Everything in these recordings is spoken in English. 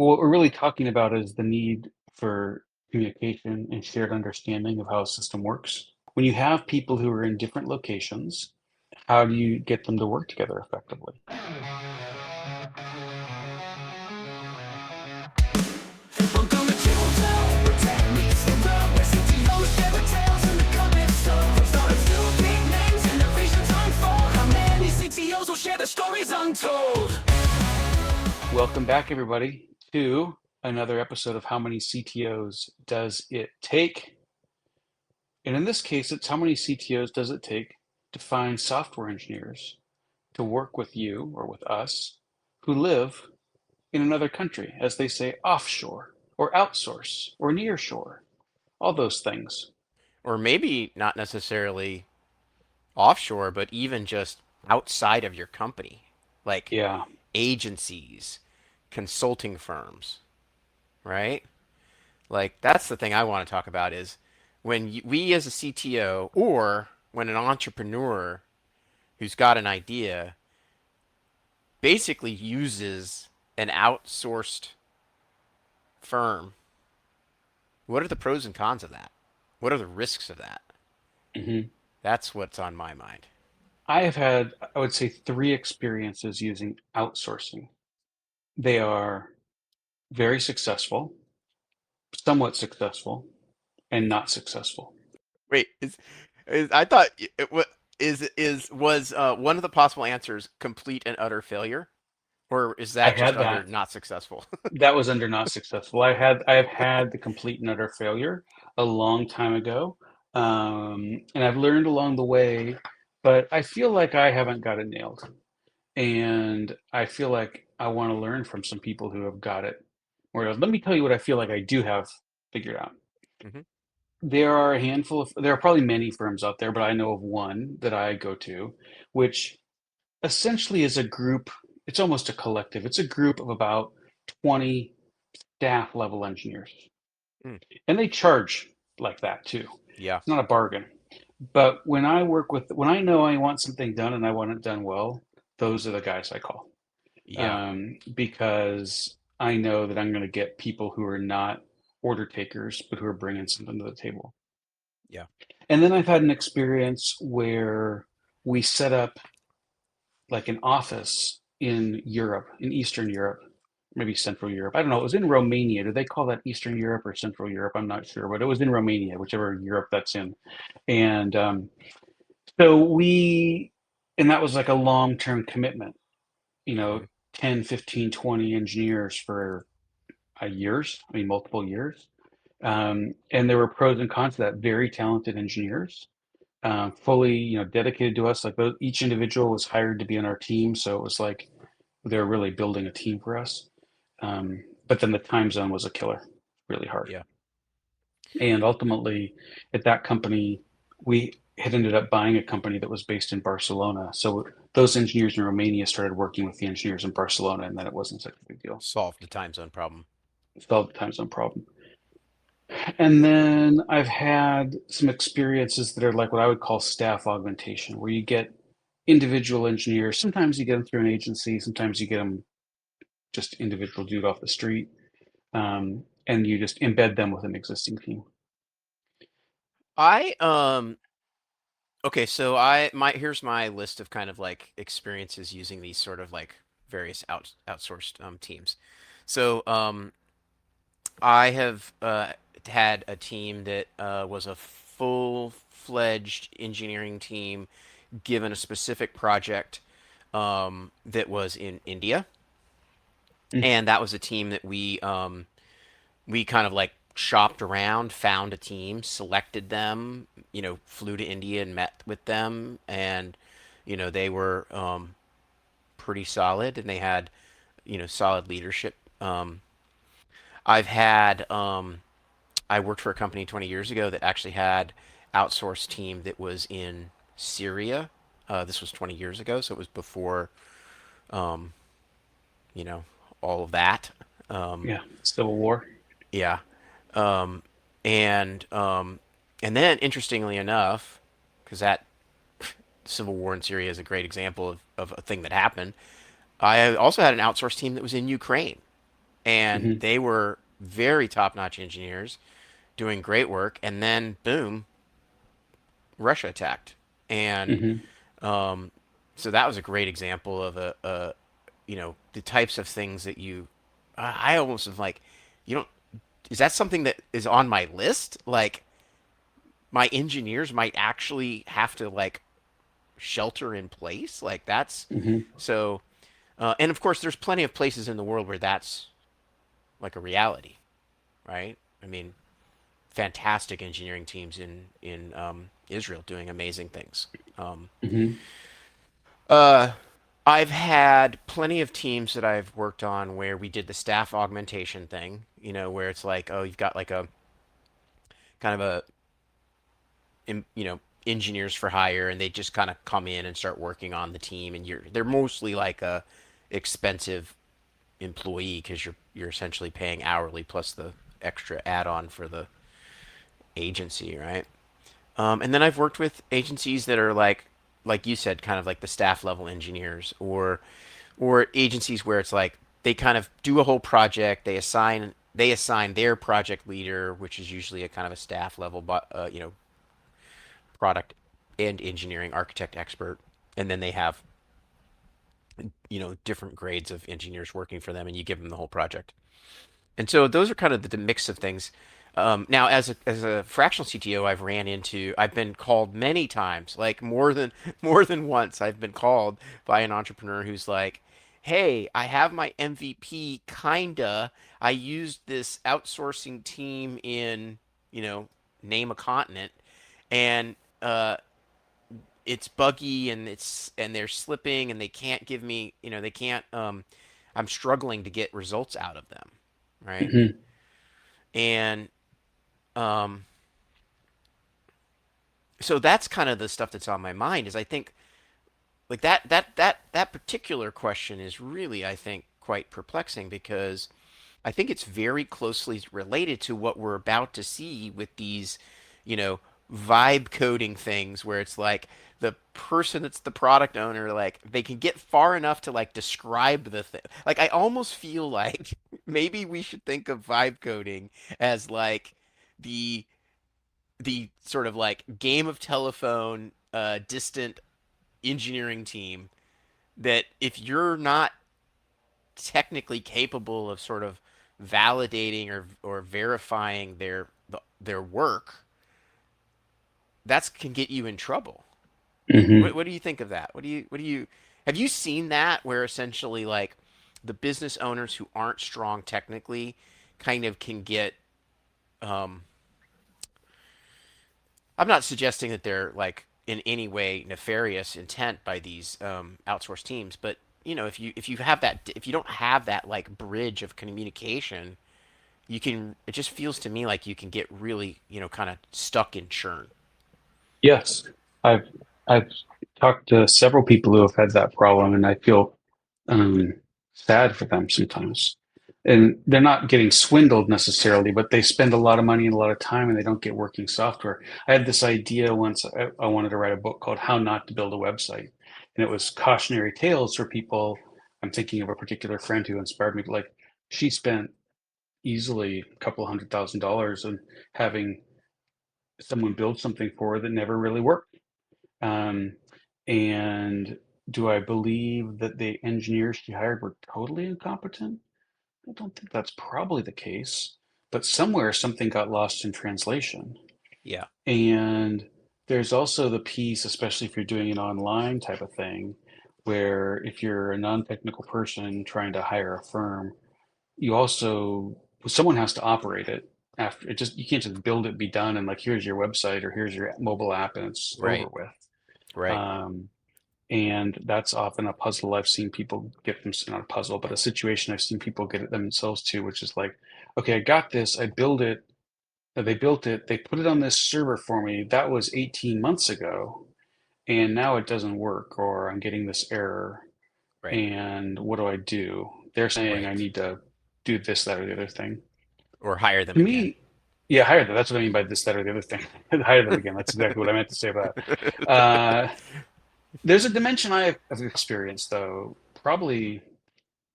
what we're really talking about is the need for communication and shared understanding of how a system works. When you have people who are in different locations, how do you get them to work together effectively? Welcome to Chilltown, where tech meets the road, where CTOs share the tales and the comments stone. Startups do big names and their visions unfold. How many CTOs will share their stories untold? Welcome back, everybody, to another episode of How Many CTOs Does It Take? And in this case, it's how many CTOs does it take to find software engineers to work with you or with us who live in another country, as they say, offshore or outsource or nearshore, all those things. Or maybe not necessarily offshore, but even just outside of your company, like Yeah, agencies, consulting firms, right? Like that's the thing I want to talk about is when we as a CTO or when an entrepreneur who's got an idea basically uses an outsourced firm, what are the pros and cons of that? What are the risks of that? hmm That's what's on my mind. I have had, I would say, three experiences using outsourcing. They are very successful, somewhat successful, and not successful. Wait, is I thought it was was one of the possible answers complete and utter failure, or is I that just had under that. not successful? That was under not successful. I have had the complete and utter failure a long time ago, and I've learned along the way, but I feel like I haven't got it nailed, and I feel like I want to learn from some people who have got it. Whereas, let me tell you what I feel like I do have figured out. Hmm. There are a handful of, there are probably many firms out there, but I know of one that I go to, which essentially is a group. It's almost a collective. It's a group of about 20 staff level engineers. Mm, And they charge like that too. yeah, It's not a bargain. But when I work with, when I know I want something done and I want it done well, those are the guys I call, yeah, because I know that I'm going to get people who are not order takers, but who are bringing something to the table. yeah. And then I've had an experience where we set up like an office in Europe, in Eastern Europe, maybe Central Europe. I don't know. It was in Romania. Do they call that Eastern Europe or Central Europe? I'm not sure, but it was in Romania, whichever Europe that's in. And so we, and that was like a long-term commitment, you know, Hmm. 10, 15, 20 engineers for years, I mean, multiple years. And there were pros and cons to that. Very talented engineers, fully, dedicated to us. Like those, each individual was hired to be on our team. So it was like they were really building a team for us. But then the time zone was a killer, really hard. Yeah. And ultimately, at that company, we had ended up buying a company that was based in Barcelona. So those engineers in Romania started working with the engineers in Barcelona, and then it wasn't such a big deal. Solve the time zone problem. Solved the time zone problem. And then I've had some experiences that are like what I would call staff augmentation, where you get individual engineers. Sometimes you get them through an agency, sometimes you get them just individual dude off the street, and you just embed them with an existing team. I okay, so I my here's my list of kind of like experiences using these sort of like various outsourced teams. So I have had a team that was a full-fledged engineering team given a specific project that was in India, Mm. and that was a team that we kind of like shopped around, found a team, selected them, flew to India and met with them, and they were pretty solid, and they had solid leadership. I've had I worked for a company 20 years ago that actually had outsourced team that was in Syria. This was 20 years ago, so it was before um, you know all of that. Um, Yeah, Civil War. yeah, um, and and then interestingly enough, because that civil war in Syria is a great example of a thing that happened. I also had an outsourced team that was in Ukraine. and Hmm. they were very top-notch engineers doing great work, and then boom, Russia attacked, and Hmm. um, so that was a great example of the types of things that I almost was like, you don't, is that something that is on my list? Like my engineers might actually have to like shelter in place. Like that's Hmm. so, and of course, there's plenty of places in the world where that's like a reality, right? I mean, fantastic engineering teams in Israel doing amazing things. Um, Hmm. uh, I've had plenty of teams that I've worked on where we did the staff augmentation thing, where it's like, oh, you've got like a kind of engineers for hire, and they just kind of come in and start working on the team, and they're mostly like a expensive employee because you're essentially paying hourly plus the extra add-on for the agency, right? And then I've worked with agencies that are like you said, kind of like the staff level engineers, or agencies where it's like they kind of do a whole project, they assign their project leader, which is usually a kind of a staff level, but product and engineering architect expert, and then they have different grades of engineers working for them, and you give them the whole project. And so those are kind of the mix of things. Now, as a fractional CTO, I've been called many times, like more than once. I've been called by an entrepreneur who's like, "Hey, I have my MVP, kinda. I used this outsourcing team in, you know, name a continent, and it's buggy and they're slipping and they can't give me, they can't. I'm struggling to get results out of them, right?" Hmm. And um, so that's kind of the stuff that's on my mind. Is I think like that particular question is really, I think, quite perplexing because I think it's very closely related to what we're about to see with these, you know, vibe coding things where it's like the person that's the product owner, like they can get far enough to like describe the thing. Like I almost feel like maybe we should think of vibe coding as like the the sort of like game of telephone distant engineering team that if you're not technically capable of sort of validating or verifying their work, that can get you in trouble. Hmm. What do you think of that? What do you have you seen that where essentially like the business owners who aren't strong technically kind of can get um I'm not suggesting that they're like in any way nefarious intent by these outsourced teams, but if you don't have that like bridge of communication, you can it just feels to me like you can get really kind of stuck in churn. Yes, I've I've talked to several people who have had that problem, and I feel um, sad for them sometimes. And they're not getting swindled necessarily, but they spend a lot of money and a lot of time, and they don't get working software. I had this idea once. I wanted to write a book called "How Not to Build a Website," and it was cautionary tales for people. I'm thinking of a particular friend who inspired me. Like she spent easily a couple $100,000 on having someone build something for her that never really worked. Um, and do I believe that the engineers she hired were totally incompetent? I don't think that's probably the case, but somewhere something got lost in translation. Yeah. And there's also the piece, especially if you're doing an online type of thing, where if you're a non-technical person trying to hire a firm, you also someone has to operate it after it. Just you can't just build it, be done, and like here's your website or here's your mobile app and it's over Right. with. Right. Um, and that's often a puzzle I've seen people get them, not a puzzle, but a situation I've seen people get it themselves to, which is like, okay, I got this, I build it, they built it, they put it on this server for me. That was 18 months ago, and now it doesn't work, or I'm getting this error. Right. And what do I do? They're saying Right. I need to do this, that, or the other thing. Or hire them To again. me, yeah, hire them. That's what I mean by this, that, or the other thing. Hire them again. That's exactly what I meant to say about that. There's a dimension I've experienced, though, probably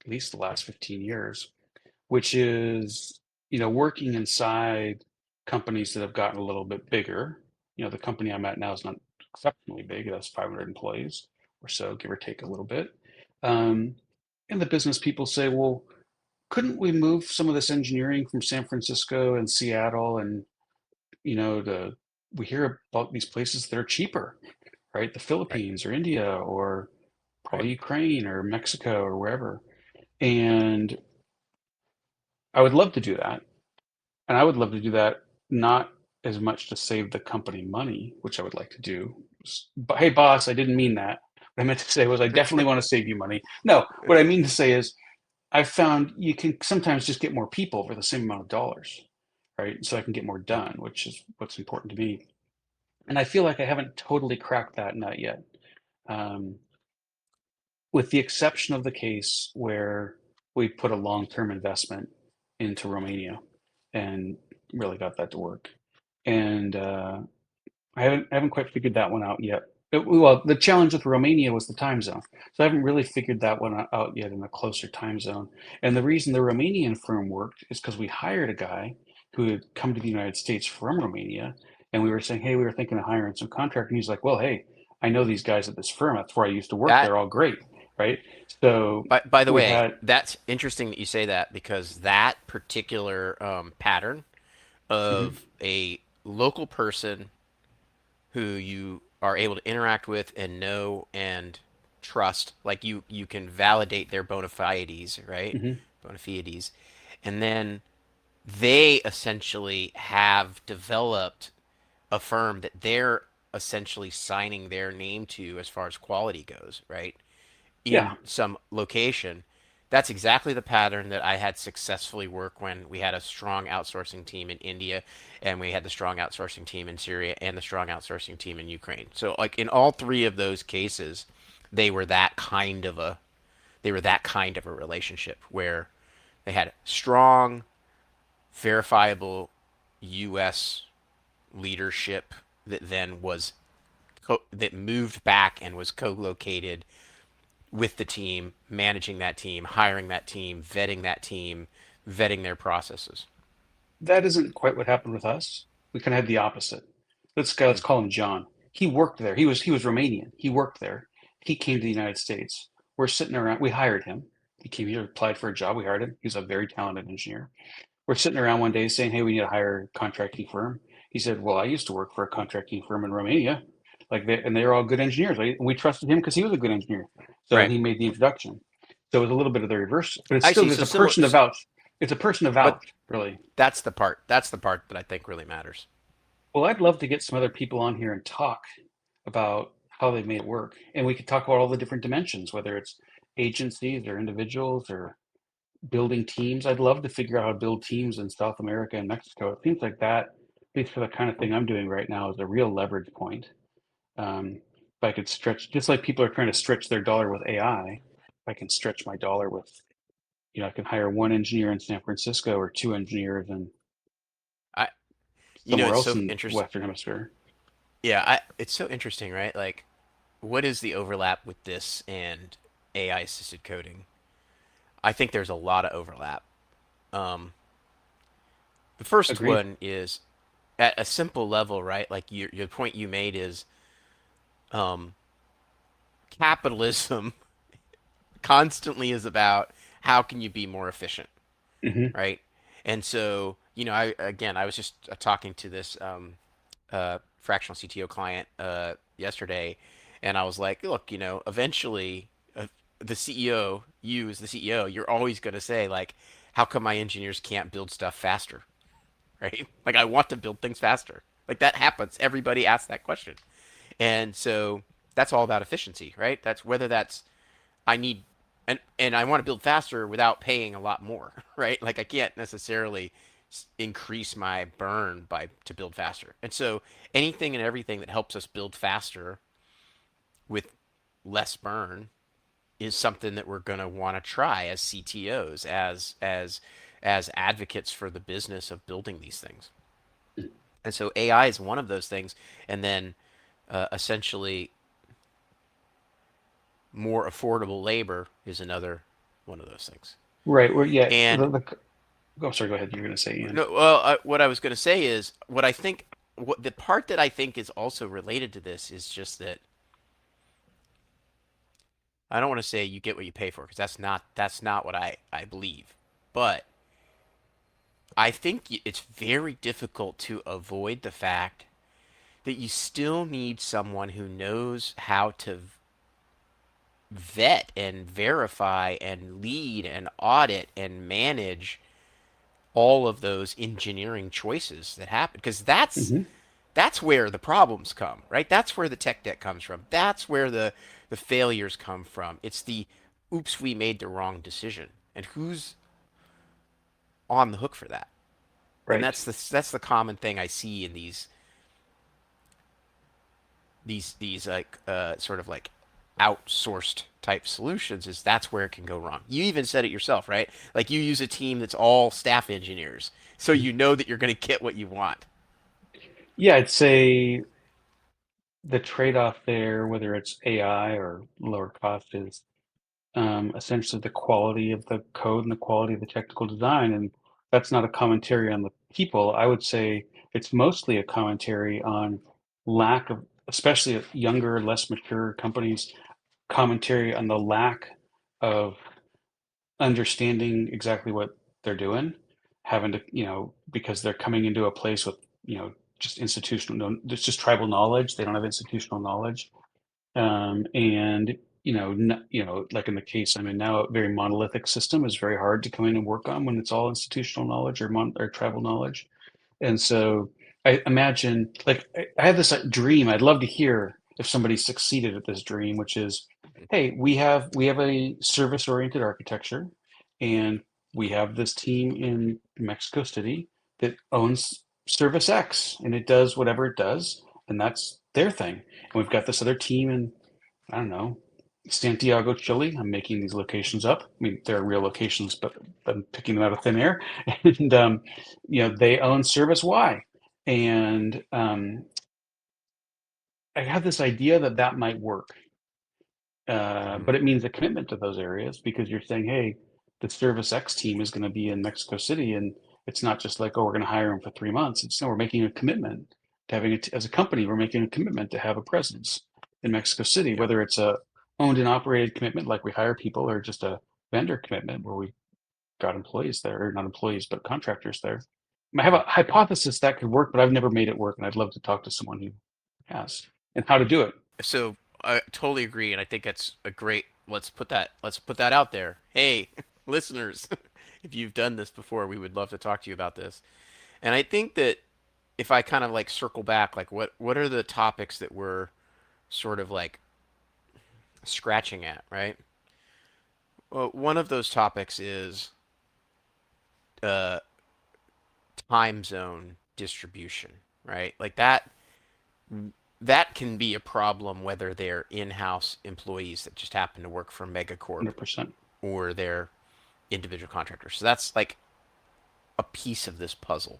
at least the last 15 years, which is, working inside companies that have gotten a little bit bigger. The company I'm at now is not exceptionally big. It has 500 employees or so, give or take a little bit. Um, and the business people say, well, couldn't we move some of this engineering from San Francisco and Seattle and, we hear about these places that are cheaper, right? The Right. Philippines or India or Right. probably Ukraine or Mexico or wherever. And I would love to do that. And I would love to do that not as much to save the company money, which I would like to do. But hey, boss, I didn't mean that. What I meant to say was I definitely want to save you money. No, what I mean to say is I've found you can sometimes just get more people for the same amount of dollars, right? So I can get more done, which is what's important to me. And I feel like I haven't totally cracked that nut yet. Um, with the exception of the case where we put a long-term investment into Romania and really got that to work. And I haven't quite figured that one out yet. Well, the challenge with Romania was the time zone. So I haven't really figured that one out yet in a closer time zone. And the reason the Romanian firm worked is because we hired a guy who had come to the United States from Romania. And we were saying, hey, we were thinking of hiring some contract. And he's like, well, hey, I know these guys at this firm. That's where I used to work. That They're all great. Right. So by the we way, had, that's interesting that you say that because that particular pattern mhm, of a local person who you are able to interact with and know and trust, like you can validate their bona fides, right? mhm. Bona fides, and then they essentially have developed a firm that they're essentially signing their name to as far as quality goes, right? Yeah. In some location. That's exactly the pattern that I had successfully work when we had a strong outsourcing team in India and we had the strong outsourcing team in Syria and the strong outsourcing team in Ukraine. So like in all three of those cases, they were that kind of a they were that kind of a relationship where they had strong, verifiable US leadership that then was that moved back and was co-located with the team, managing that team, hiring that team, vetting their processes. That isn't quite what happened with us. We kind of had the opposite. Let's Mm. call him John. He worked there. He was Romanian. He worked there. He came to the United States. We're sitting around. We hired him. He came here, applied for a job. We hired him. He's a very talented engineer. We're sitting around one day saying, "Hey, we need to hire a contracting firm." He said, "Well, I used to work for a contracting firm in Romania, and they're all good engineers. Right? And we trusted him because he was a good engineer. So Right. he made the introduction. So it was a little bit of the reverse, but it's I still see. there's So a similar, person to vouch. It's a person to but vouch, really. that's the part. That's the part that I think really matters. Well, I'd love to get some other people on here and talk about how they made it work. And we could talk about all the different dimensions, whether it's agencies or individuals or building teams. I'd love to figure out how to build teams in South America and Mexico. It seems like that, at least for the kind of thing I'm doing right now, is a real leverage point. If I could stretch, just like people are trying to stretch their dollar with AI, if I can stretch my dollar with, I can hire one engineer in San Francisco or two engineers in I, somewhere it's else so in interesting. Western Hemisphere. Yeah, it's so interesting, right? Like, what is the overlap with this and AI assisted coding? I think there's a lot of overlap. Um, the first Agreed. one is at a simple level, right? Like your point you made is um, capitalism constantly is about how can you be more efficient, Hmm. right? And so, I was just talking to this fractional CTO client yesterday, and I was like, look, eventually, the CEO, you as the CEO, you're always going to say like, how come my engineers can't build stuff faster, right? Like, I want to build things faster. Like that happens. Everybody asks that question, and so that's all about efficiency, right? That's whether that's I need and I want to build faster without paying a lot more, right? Like I can't necessarily increase my burn by to build faster. And so anything and everything that helps us build faster with less burn is something that we're going to want to try as CTOs, as advocates for the business of building these things. And so AI is one of those things, and then essentially more affordable labor is another one of those things. Right. Well, yeah. And Oh, sorry, go ahead. You're going to say, Ian. No, well, what I was going to say is what I think. What the part that I think is also related to this is just that I don't want to say you get what you pay for because that's not what I believe. But I think it's very difficult to avoid the fact that you still need someone who knows how to vet and verify and lead and audit and manage all of those engineering choices that happen because Hmm. that's where the problems come, right? That's where the tech debt comes from. That's where the failures come from. It's the oops, we made the wrong decision. And who's on the hook for that? And Right. that's the common thing I see in these like sort of like outsourced type solutions is that's where it can go wrong. You even said it yourself, right? Like you use a team that's all staff engineers, so Mhm. you know that you're going to get what you want. Yeah, I'd say the trade-off there, whether it's AI or lower cost, is essentially the quality of the code and the quality of the technical design. And that's not a commentary on the people. I would say it's mostly a commentary on lack of, especially at younger, less mature companies, commentary on the lack of understanding exactly what they're doing, having to, because they're coming into a place with, just institutional, no, it's just tribal knowledge. They don't have institutional knowledge. And like in the case I'm in now, a very monolithic system is very hard to come in and work on when it's all institutional knowledge or tribal knowledge. And so I imagine, like, I have this dream. I'd love to hear if somebody succeeded at this dream, which is, hey, we have a service-oriented architecture, and we have this team in Mexico City that owns Service X, and it does whatever it does, and that's their thing. And we've got this other team in, I don't know, Santiago, Chile. I'm making these locations up. I mean, they're real locations, but I'm picking them out of thin air. And they own Service Y, and I have this idea that that might work. Mm-hmm. But it means a commitment to those areas because you're saying, hey, the Service X team is going to be in Mexico City, and it's not just like, oh, we're going to hire them for 3 months. It's no, we're making a commitment to having it as a company. We're making a commitment to have a presence in Mexico City, Yep. whether it's a owned and operated commitment, like we hire people, or just a vendor commitment where we got employees there, or not employees, but contractors there. I have Mm-hmm. a hypothesis that could work, but I've never made it work, and I'd love to talk to someone who has and how to do it. So I totally agree, and I think that's a great. Let's put that out there. Hey, listeners, if you've done this before, we would love to talk to you about this. And I think that if I kind of like circle back, like what are the topics that we're sort of like scratching at, right? Well, one of those topics is uh, time zone distribution, right? Like that can be a problem whether they're in-house employees that just happen to work for Megacorp 100%. or they're individual contractors. So that's like a piece of this puzzle.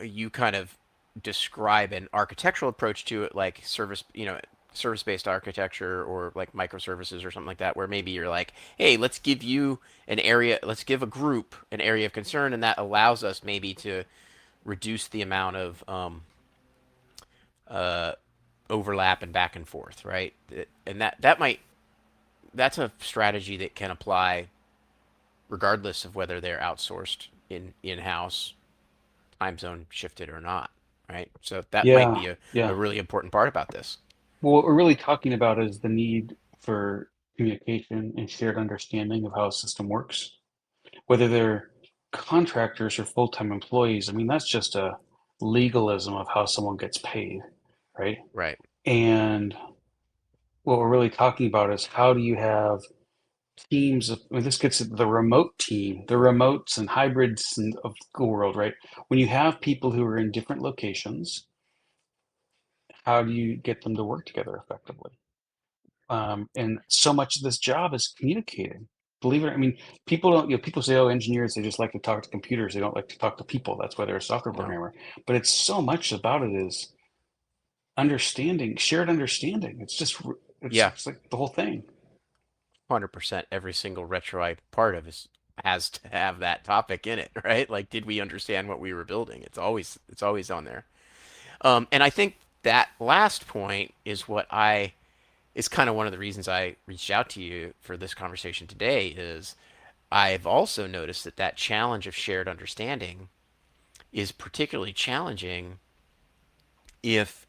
You kind of describe an architectural approach to it, like service-based architecture or like microservices or something like that, where maybe you're like, hey, let's give you an area, let's give a group an area of concern, and that allows us maybe to reduce the amount of uh, overlap and back and forth, right? And that's a strategy that can apply regardless of whether they're outsourced in-house, time zone shifted or not, right? So that might Yeah, be a yeah. really important part about this. Well, what we're really talking about is the need for communication and shared understanding of how a system works, whether they're contractors or full-time employees. I mean, that's just a legalism of how someone gets paid, right? Right. And what we're really talking about is how do you have teams of, I mean, this gets at the remote team, the remotes and hybrids of the world, right? When you have people who are in different locations, how do you get them to work together effectively? And so much of this job is communicating. Believe it, I mean, people don't, people say, oh, engineers, they just like to talk to computers. They don't like to talk to people. That's why they're a software No. programmer. But it's so much about it is understanding, shared understanding. Yeah. It's like the whole thing. 100%. Every single retro I part of is has to have that topic in it, right? Like, did we understand what we were building? It's always on there. And I think that last point is kind of one of the reasons I reached out to you for this conversation today is I've also noticed that that challenge of shared understanding is particularly challenging if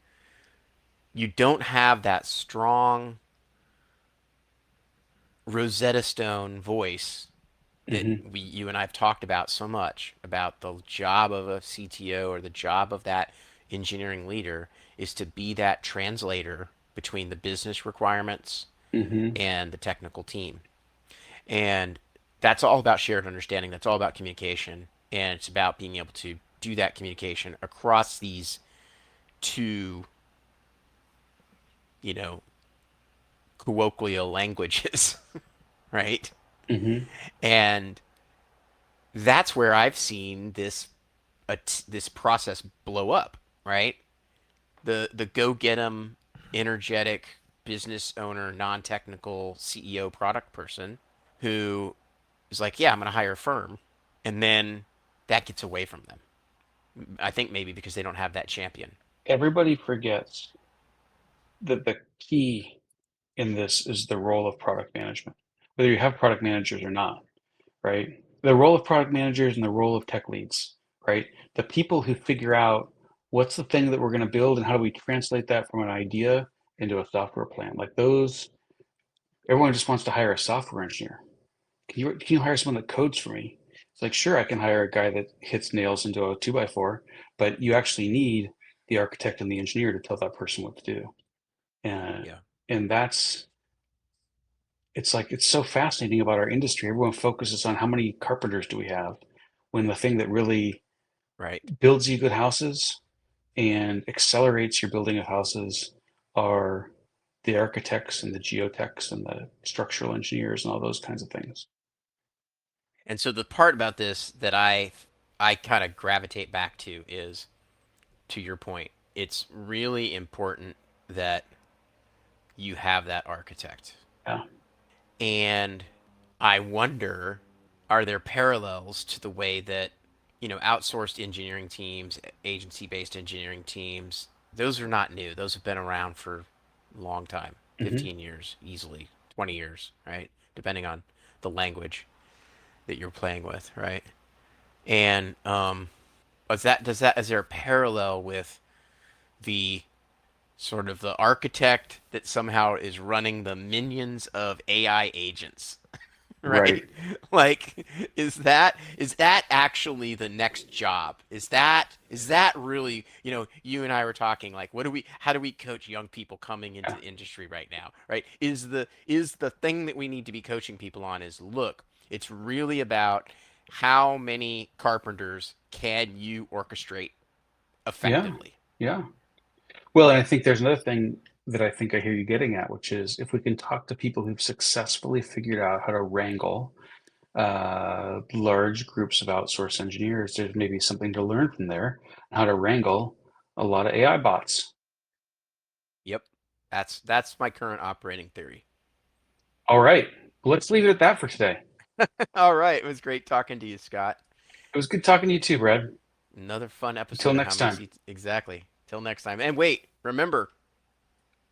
you don't have that strong Rosetta Stone voice that Hmm. you and I've talked about so much about the job of a CTO or the job of that engineering leader is to be that translator between the business requirements Hmm. and the technical team. And that's all about shared understanding. That's all about communication. And it's about being able to do that communication across these two, you know, colloquial languages, right? Hmm. And that's where I've seen this process blow up, right? The go get 'em, energetic business owner, non-technical CEO product person who is like, yeah, I'm going to hire a firm, and then that gets away from them. I think maybe because they don't have that champion. Everybody forgets that the key in this is the role of product management, whether you have product managers or not, right? The role of product managers and the role of tech leads, right? The people who figure out what's the thing that we're going to build and how do we translate that from an idea into a software plan. Like those, everyone just wants to hire a software engineer. Can you hire someone that codes for me? It's like, sure, I can hire a guy that hits nails into a 2x4, but you actually need the architect and the engineer to tell that person what to do. And Yeah, and that's it's like it's so fascinating about our industry. Everyone focuses on how many carpenters do we have, when the thing that really right. builds you good houses and accelerates your building of houses are the architects and the geotechs and the structural engineers and all those kinds of things. And so the part about this that I kind of gravitate back to is to your point. It's really important that you have that architect. Yeah. And I wonder, are there parallels to the way that, outsourced engineering teams, agency-based engineering teams, those are not new. Those have been around for a long time, Hmm. 15 years, easily, 20 years, right? Depending on the language that you're playing with, right? And is there a parallel with the sort of the architect that somehow is running the minions of AI agents, right? Right. Like, is that actually the next job? Is that really, you and I were talking like, how do we coach young people coming into Yeah. the industry right now, right? Is the thing that we need to be coaching people on is, look, it's really about how many carpenters can you orchestrate Yeah. effectively? Yeah. Well, and I think there's another thing that I think I hear you getting at, which is if we can talk to people who've successfully figured out how to wrangle large groups of outsourced engineers, there's maybe something to learn from there, how to wrangle a lot of AI bots. Yep. That's my current operating theory. All right, let's leave it at that for today. All right. It was great talking to you, Scott. It was good talking to you too, Brad. Another fun Until episode of How next Many time. Seats Exactly. Till next time. And wait, remember,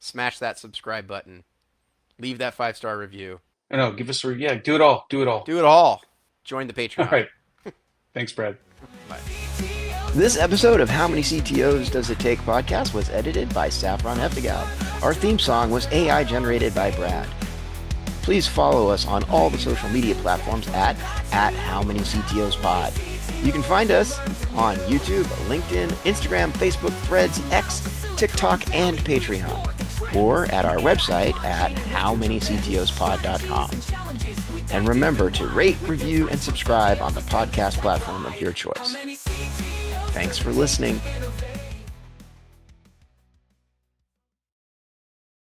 smash that subscribe button. Leave that 5-star review. Oh, no, give us a yeah, do it all. Do it all. Do it all. Join the All Patreon. right. Thanks, Brad. Bye. This episode of How Many CTOs Does It Take podcast was edited by Saffron Hefta-Gaub. Our theme song was AI generated by Brad. Please follow us on all the social media platforms at How Many CTOs Pod. You can find us on YouTube, LinkedIn, Instagram, Facebook, Threads, X, TikTok, and Patreon, or at our website at howmanyctospod.com. And remember to rate, review, and subscribe on the podcast platform of your choice. Thanks for listening.